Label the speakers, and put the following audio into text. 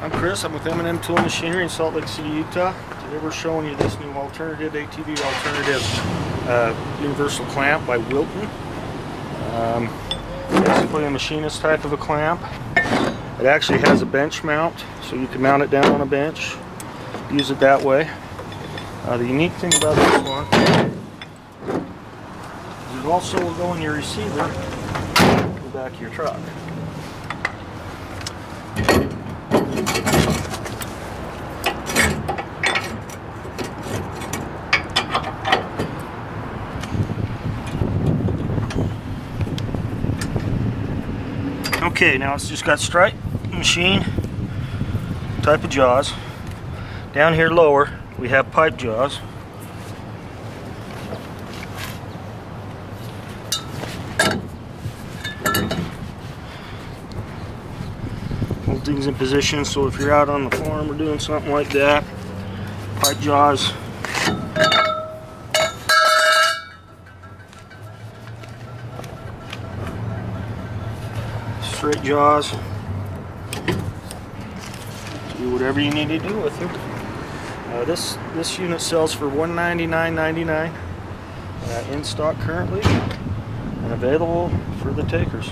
Speaker 1: I'm Kris. I'm with M&M Tool Machinery in Salt Lake City, Utah. Today we're showing you this new alternative, ATV alternative universal clamp by Wilton. Basically a machinist type of a clamp. It actually has a bench mount, so you can mount it down on a bench, use it that way. The unique thing about this one is it also will go in your receiver in the back of your truck. Okay, now it's just got strike machine type of jaws. Down here lower we have pipe jaws. Hold things in position so if you're out on the farm or doing something like that, pipe jaws. Straight jaws. Do whatever you need to do with it. This unit sells for $199.99 in stock currently and available for the takers.